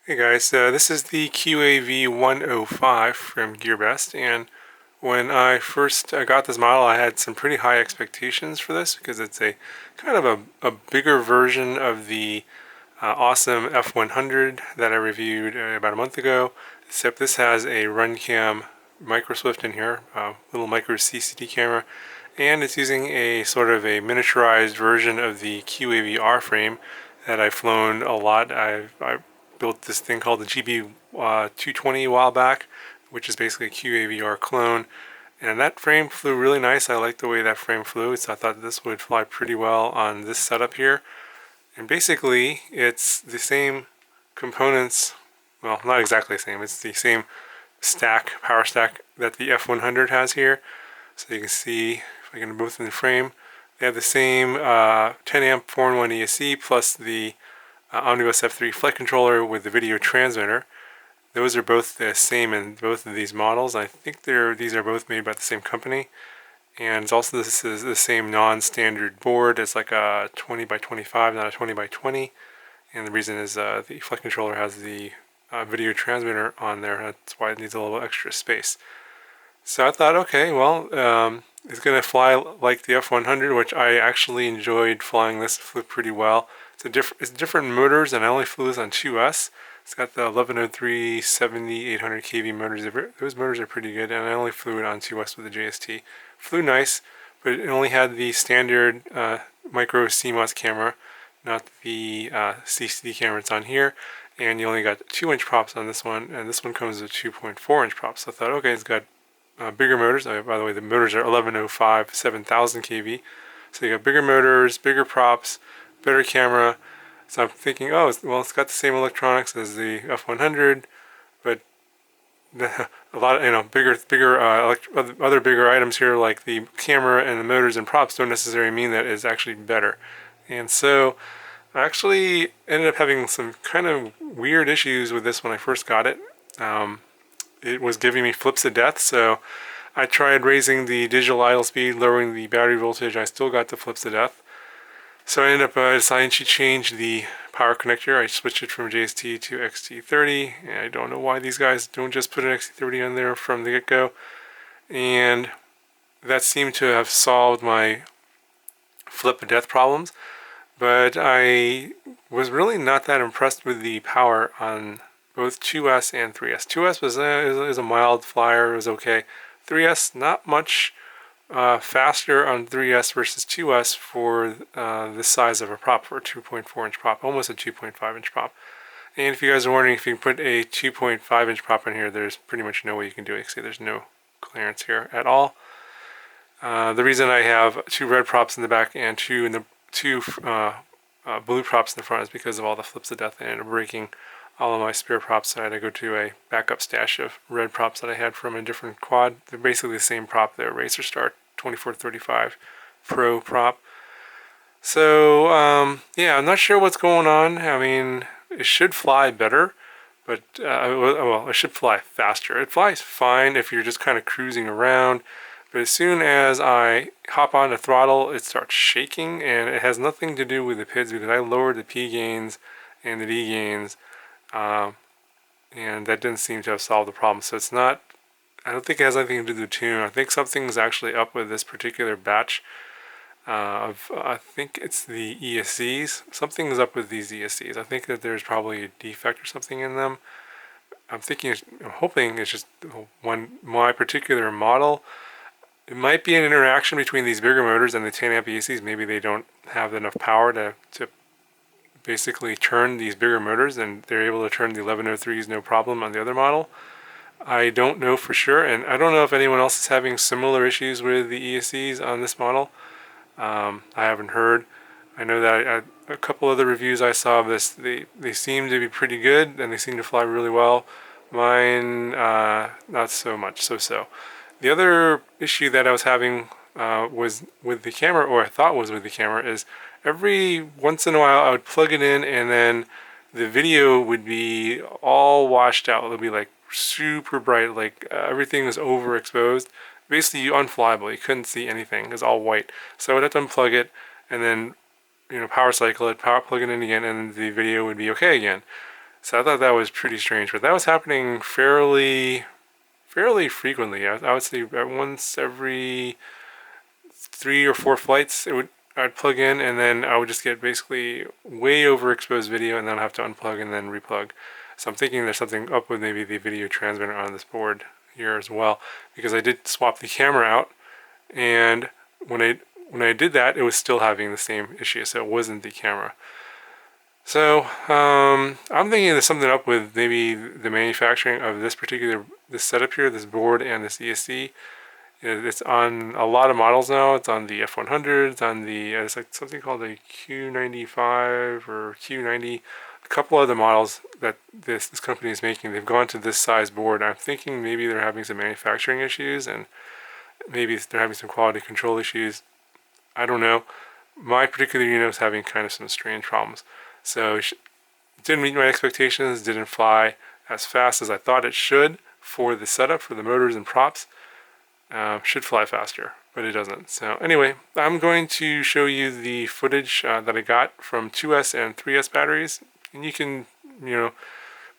Hey guys, this is the QAV105 from GearBest, and when I first got this model, I had some pretty high expectations for this because it's a kind of a bigger version of the awesome F100 that I reviewed about a month ago, except this has a RunCam micro swift in here, little micro CCD camera, and it's using a sort of a miniaturized version of the QAVR frame that I've flown a lot. I built this thing called the GB220 a while back, which is basically a QAVR clone. And that frame flew really nice. I liked the way that frame flew, so I thought this would fly pretty well on this setup here. And basically, it's the same components, well, not exactly the same, it's the same stack, power stack that the F100 has here. So you can see, if I can both in the frame, they have the same 10 amp 4-in-1 ESC plus the Omnibus F3 flight controller with the video transmitter. Those are both the same in both of these models. I think these are both made by the same company. And it's also this is the same non-standard board. It's like a 20 by 25, not a 20 by 20. And the reason is the flight controller has the video transmitter on there. That's why it needs a little extra space. So I thought, okay, well, it's going to fly like the F100, which I actually enjoyed flying this. It flew pretty well. It's different motors, and I only flew this on 2S. It's got the 1103 70 800 kV motors. Those motors are pretty good, and I only flew it on 2S with the JST. Flew nice, but it only had the standard micro CMOS camera, not the CCD camera it's on here. And you only got 2-inch props on this one, and this one comes with 2.4-inch props. So I thought, okay, it's got bigger motors. By the way, the motors are 1105 7000 kV. So you got bigger motors, bigger props, better camera. So I'm thinking, oh, well, it's got the same electronics as the F100, but a lot of bigger other bigger items here like the camera and the motors and props don't necessarily mean that it's actually better. And so I actually ended up having some kind of weird issues with this when I first got it. It was giving me flips of death, so I tried raising the digital idle speed, lowering the battery voltage. I still got the flips of death. So I ended up deciding to change the power connector. I switched it from JST to XT30, and I don't know why these guys don't just put an XT30 on there from the get-go. And that seemed to have solved my flip of death problems, but I was really not that impressed with the power on both 2S and 3S. 2S was a mild flyer, it was okay. 3S, not much faster on 3S versus 2S for this size of a prop, for a 2.4-inch prop, almost a 2.5-inch prop. And if you guys are wondering if you can put a 2.5-inch prop in here, there's pretty much no way you can do it. You can see there's no clearance here at all. The reason I have 2 red props in the back and two blue props in the front is because of all the flips of death and breaking all of my spare props. So I had to go to a backup stash of red props that I had from a different quad. They're basically the same prop, the Racer Star 2435 Pro prop. So yeah, I'm not sure what's going on. I mean, it should fly better, but well, it should fly faster. It flies fine if you're just kind of cruising around, but as soon as I hop on the throttle, it starts shaking, and it has nothing to do with the PIDs because I lowered the P gains and the D gains. And that didn't seem to have solved the problem. So it's not, I don't think it has anything to do with the tune. I think something's actually up with this particular batch I think it's the ESCs. Something's up with these ESCs. I think that there's probably a defect or something in them. I'm hoping it's just my particular model. It might be an interaction between these bigger motors and the 10 amp ESCs. Maybe they don't have enough power to basically turn these bigger motors, and they're able to turn the 1103s no problem on the other model. I don't know for sure, and I don't know if anyone else is having similar issues with the ESCs on this model. I haven't heard. I know that a couple other reviews I saw of this, they seem to be pretty good, and they seem to fly really well. Mine, not so much, so-so. The other issue that I was having was with the camera, or I thought was with the camera, is every once in a while I would plug it in and then the video would be all washed out. It would be like super bright, like everything was overexposed. Basically unflyable. You couldn't see anything. It was all white. So I would have to unplug it and then power cycle it, plug it in again, and the video would be okay again. So I thought that was pretty strange, but that was happening fairly frequently. I would say once every 3 or 4 flights, I'd plug in, and then I would just get basically way overexposed video, and then I'd have to unplug and then replug. So I'm thinking there's something up with maybe the video transmitter on this board here as well, because I did swap the camera out, and when I did that, it was still having the same issue, so it wasn't the camera. So I'm thinking there's something up with maybe the manufacturing of this setup here, this board and this ESC. It's on a lot of models now. It's on the F100. It's on the it's like something called the Q95 or Q90. A couple other models that this company is making. They've gone to this size board. I'm thinking maybe they're having some manufacturing issues, and maybe they're having some quality control issues. I don't know. My particular unit was having kind of some strange problems. So it didn't meet my expectations, didn't fly as fast as I thought it should for the setup, for the motors and props. Should fly faster, but it doesn't. So anyway, I'm going to show you the footage that I got from 2S and 3S batteries, and you can,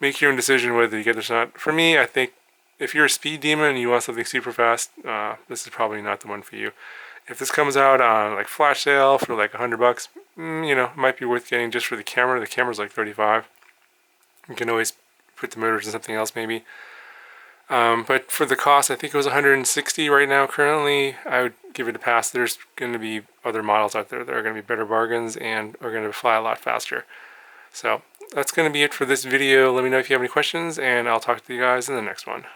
make your own decision whether you get this or not. For me, I think if you're a speed demon and you want something super fast, this is probably not the one for you. If this comes out on like flash sale for like $100, it might be worth getting just for the camera. The camera's like 35. You can always put the motors in something else maybe. But for the cost, I think it was 160 right now currently. I would give it a pass. There's going to be other models out there that are going to be better bargains and are going to fly a lot faster. So that's going to be it for this video. Let me know if you have any questions, and I'll talk to you guys in the next one.